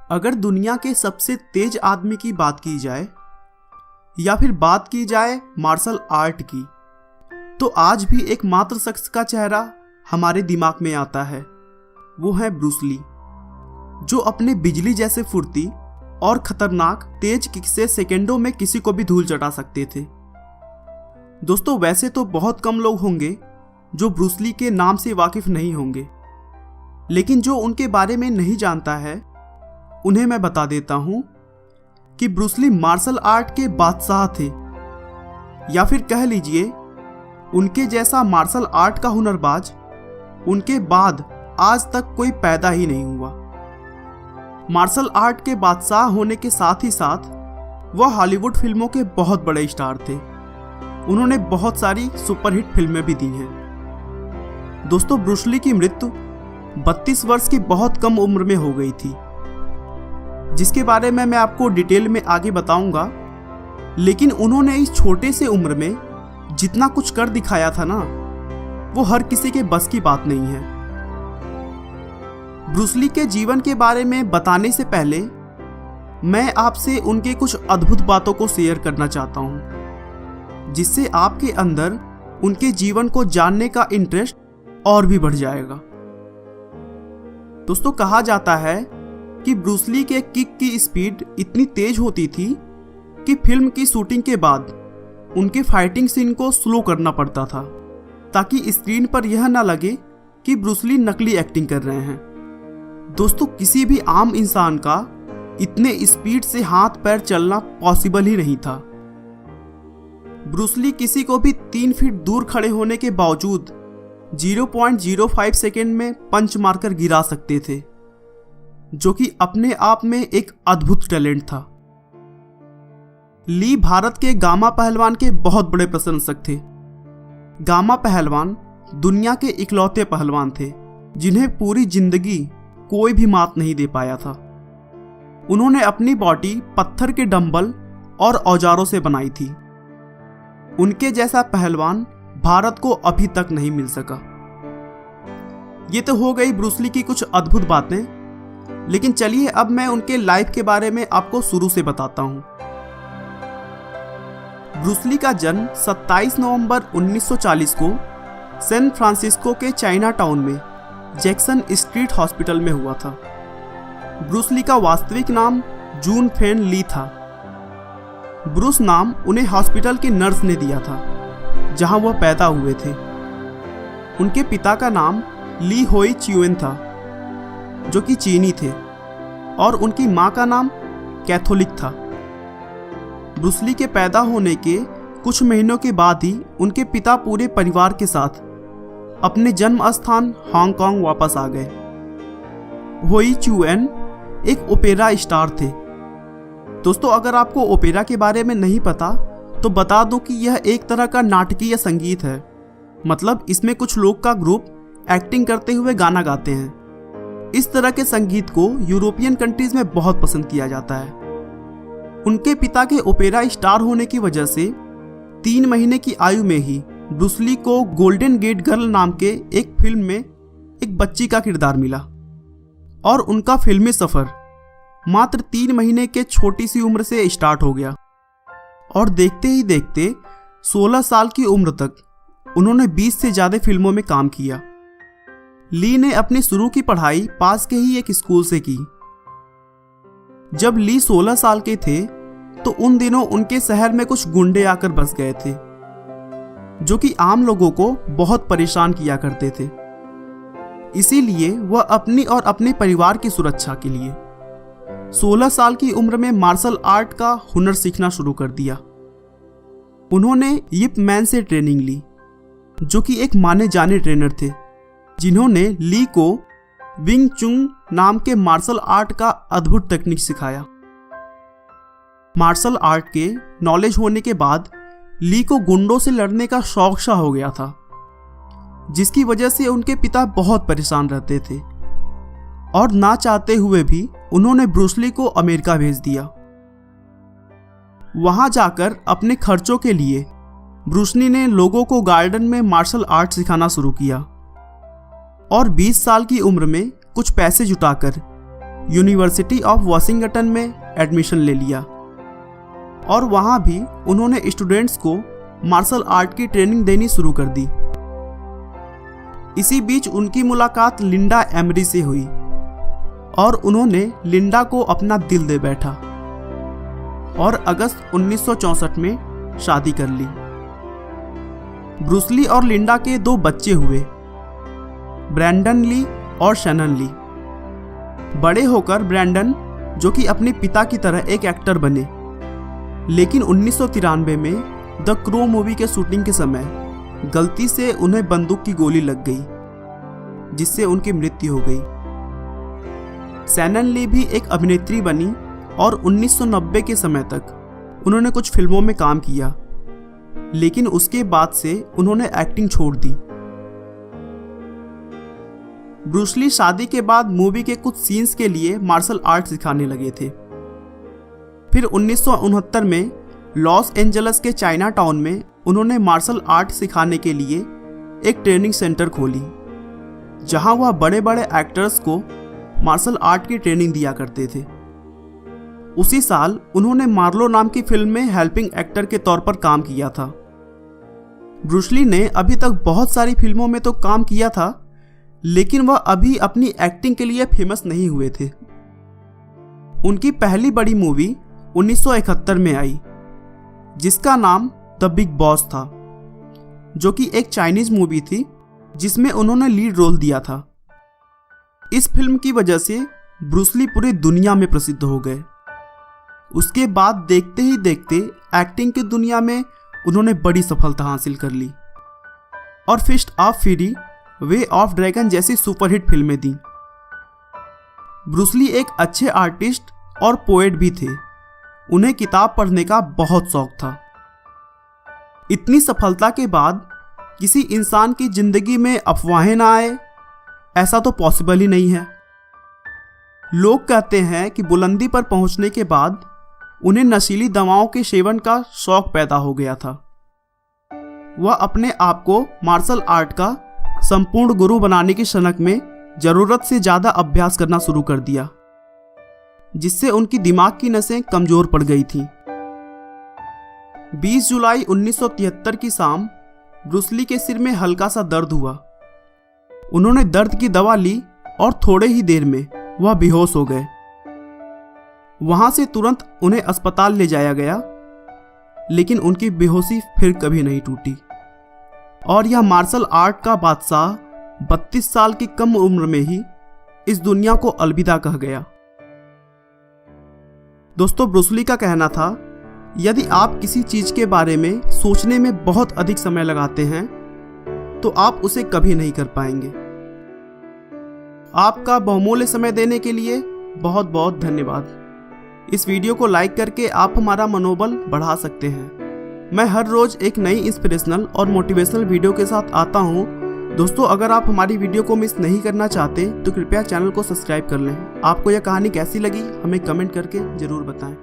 अगर दुनिया के सबसे तेज आदमी की बात की जाए या फिर बात की जाए मार्शल आर्ट की, तो आज भी एकमात्र शख्स का चेहरा हमारे दिमाग में आता है। वो है ब्रूस ली, जो अपने बिजली जैसे फुर्ती और खतरनाक तेज किक से सेकेंडों में किसी को भी धूल चटा सकते थे। दोस्तों, वैसे तो बहुत कम लोग होंगे जो ब्रूस ली के नाम से वाकिफ नहीं होंगे, लेकिन जो उनके बारे में नहीं जानता है उन्हें मैं बता देता हूं कि ब्रूस ली मार्शल आर्ट के बादशाह थे, या फिर कह लीजिए उनके जैसा मार्शल आर्ट का हुनरबाज उनके बाद आज तक कोई पैदा ही नहीं हुआ। मार्शल आर्ट के बादशाह होने के साथ ही साथ वह हॉलीवुड फिल्मों के बहुत बड़े स्टार थे। उन्होंने बहुत सारी सुपरहिट फिल्में भी दी हैं। दोस्तों, ब्रूस ली की मृत्यु 32 वर्ष की बहुत कम उम्र में हो गई थी, जिसके बारे में मैं आपको डिटेल में आगे बताऊंगा। लेकिन उन्होंने इस छोटे से उम्र में जितना कुछ कर दिखाया था ना, वो हर किसी के बस की बात नहीं है। ब्रूस ली के जीवन के बारे में बताने से पहले मैं आपसे उनके कुछ अद्भुत बातों को शेयर करना चाहता हूं, जिससे आपके अंदर उनके जीवन को जानने का इंटरेस्ट और भी बढ़ जाएगा। दोस्तों, कहा जाता है कि ब्रूस ली के किक की स्पीड इतनी तेज होती थी कि फिल्म की शूटिंग के बाद उनके फाइटिंग सीन को स्लो करना पड़ता था, ताकि स्क्रीन पर यह ना लगे कि ब्रूस ली नकली एक्टिंग कर रहे हैं। दोस्तों, किसी भी आम इंसान का इतने स्पीड से हाथ पैर चलना पॉसिबल ही नहीं था। ब्रूस ली किसी को भी 3 फीट दूर खड़े होने के बावजूद 0.05 सेकेंड में पंच मारकर गिरा सकते थे, जो कि अपने आप में एक अद्भुत टैलेंट था। ली भारत के गामा पहलवान के बहुत बड़े प्रशंसक थे। गामा पहलवान दुनिया के इकलौते पहलवान थे जिन्हें पूरी जिंदगी कोई भी मात नहीं दे पाया था। उन्होंने अपनी बॉडी पत्थर के डंबल और औजारों से बनाई थी। उनके जैसा पहलवान भारत को अभी तक नहीं मिल सका। ये तो हो गई ब्रूस ली की कुछ अद्भुत बातें, लेकिन चलिए अब मैं उनके लाइफ के बारे में आपको शुरू से बताता हूं। ब्रूस ली का जन्म 27 नवंबर 1940 को सैन फ्रांसिस्को के चाइना टाउन में जैक्सन स्ट्रीट हॉस्पिटल में हुआ था। ब्रूस ली का वास्तविक नाम जून फेन ली था। ब्रूस नाम उन्हें हॉस्पिटल की नर्स ने दिया था जहां वह पैदा हुए थे। उनके पिता का नाम ली होई च्युएन था, जो कि चीनी थे, और उनकी मां का नाम कैथोलिक था। ब्रूस ली के पैदा होने के कुछ महीनों के बाद ही उनके पिता पूरे परिवार के साथ अपने जन्म स्थान हांगकांग वापस आ गए। होई च्युएन एक ओपेरा स्टार थे। दोस्तों, अगर आपको ओपेरा के बारे में नहीं पता तो बता दूं कि यह एक तरह का नाटकीय संगीत है। मतलब इसमें कुछ लोग का ग्रुप एक्टिंग करते हुए गाना गाते हैं। इस तरह के संगीत को यूरोपियन कंट्रीज में बहुत पसंद किया जाता है। उनके पिता के ओपेरा स्टार होने की वजह से 3 महीने की आयु में ही ब्रूस ली को गोल्डन गेट गर्ल नाम के एक फिल्म में एक बच्ची का किरदार मिला, और उनका फिल्मी सफर मात्र 3 महीने के छोटी सी उम्र से स्टार्ट हो गया। और देखते ही देखते 16 साल की उम्र तक उन्होंने 20 से ज्यादा फिल्मों में काम किया। ली ने अपनी शुरू की पढ़ाई पास के ही एक स्कूल से की। जब ली 16 साल के थे तो उन दिनों उनके शहर में कुछ गुंडे आकर बस गए थे, जो कि आम लोगों को बहुत परेशान किया करते थे। इसीलिए वह अपनी और अपने परिवार की सुरक्षा के लिए 16 साल की उम्र में मार्शल आर्ट का हुनर सीखना शुरू कर दिया। उन्होंने यिप मैन से ट्रेनिंग ली, जो कि एक माने जाने ट्रेनर थे, जिन्होंने ली को विंग चुन नाम के मार्शल आर्ट का अद्भुत टेक्निक सिखाया। मार्शल आर्ट के नॉलेज होने के बाद ली को गुंडों से लड़ने का शौक सा हो गया था, जिसकी वजह से उनके पिता बहुत परेशान रहते थे, और ना चाहते हुए भी उन्होंने ब्रूस ली को अमेरिका भेज दिया। वहां जाकर अपने खर्चों के लिए ब्रूस ली ने लोगों को गार्डन में मार्शल आर्ट सिखाना शुरू किया, और 20 साल की उम्र में कुछ पैसे जुटाकर यूनिवर्सिटी ऑफ वाशिंगटन में एडमिशन ले लिया और वहाँ भी उन्होंने स्टूडेंट्स को मार्शल आर्ट की ट्रेनिंग देनी शुरू कर दी। इसी बीच उनकी मुलाकात लिंडा एमरी से हुई और उन्होंने लिंडा को अपना दिल दे बैठा और अगस्त 1964 में शादी कर ली। ब्रूस ली और लिंडा के 2 बच्चे हुए, ब्रैंडन ली और शैनन ली। बड़े होकर ब्रैंडन, जो कि अपने पिता की तरह एक एक्टर बने, लेकिन 1993 में द क्रो मूवी के शूटिंग के समय गलती से उन्हें बंदूक की गोली लग गई, जिससे उनकी मृत्यु हो गई। शैनन ली भी एक अभिनेत्री बनी और 1990 के समय तक उन्होंने कुछ फिल्मों में काम किया, लेकिन उसके बाद से उन्होंने एक्टिंग छोड़ दी। ब्रूस ली शादी के बाद मूवी के कुछ सीन्स के लिए मार्शल आर्ट सिखाने लगे थे। फिर 1969 में लॉस एंजल्स के चाइना टाउन में उन्होंने मार्शल आर्ट सिखाने के लिए एक ट्रेनिंग सेंटर खोली, जहां वह बड़े बड़े एक्टर्स को मार्शल आर्ट की ट्रेनिंग दिया करते थे। उसी साल उन्होंने मार्लो नाम की फिल्म में हेल्पिंग एक्टर के तौर पर काम किया था। ब्रूस ली ने अभी तक बहुत सारी फिल्मों में तो काम किया था, लेकिन वह अभी अपनी एक्टिंग के लिए फेमस नहीं हुए थे। उनकी पहली बड़ी मूवी 1971 में आई, जिसका नाम द बिग बॉस था, जो कि एक चाइनीज मूवी थी जिसमें उन्होंने लीड रोल दिया था। इस फिल्म की वजह से ब्रूस ली पूरी दुनिया में प्रसिद्ध हो गए। उसके बाद देखते ही देखते एक्टिंग की दुनिया में उन्होंने बड़ी सफलता हासिल कर ली और fist of fury, way of dragon जैसी सुपरहिट फिल्में दी। ब्रूस ली एक अच्छे आर्टिस्ट और पोएट भी थे। उन्हें किताब पढ़ने का बहुत शौक था। इतनी सफलता के बाद किसी इंसान की जिंदगी में अफवाहें ना आए, ऐसा तो पॉसिबल ही नहीं है। लोग कहते हैं कि बुलंदी पर पहुंचने के बाद उन्हें नशीली दवाओं के सेवन का शौक पैदा हो गया था। वह अपने आप को मार्शल आर्ट का संपूर्ण गुरु बनाने की सनक में जरूरत से ज्यादा अभ्यास करना शुरू कर दिया, जिससे उनकी दिमाग की नसें कमजोर पड़ गई थीं। 20 जुलाई 1973 की शाम ब्रूस ली के सिर में हल्का सा दर्द हुआ। उन्होंने दर्द की दवा ली और थोड़े ही देर में वह बेहोश हो गए। वहां से तुरंत उन्हें अस्पताल ले जाया गया, लेकिन उनकी बेहोशी फिर कभी नहीं टूटी और यह मार्शल आर्ट का बादशाह 32 साल की कम उम्र में ही इस दुनिया को अलविदा कह गया। दोस्तों, ब्रूस ली का कहना था, यदि आप किसी चीज के बारे में सोचने में बहुत अधिक समय लगाते हैं तो आप उसे कभी नहीं कर पाएंगे। आपका बहुमूल्य समय देने के लिए बहुत बहुत धन्यवाद। इस वीडियो को लाइक करके आप हमारा मनोबल बढ़ा सकते हैं। मैं हर रोज एक नई इंस्पिरेशनल और मोटिवेशनल वीडियो के साथ आता हूं। दोस्तों, अगर आप हमारी वीडियो को मिस नहीं करना चाहते तो कृपया चैनल को सब्सक्राइब कर लें। आपको यह कहानी कैसी लगी हमें कमेंट करके जरूर बताएं।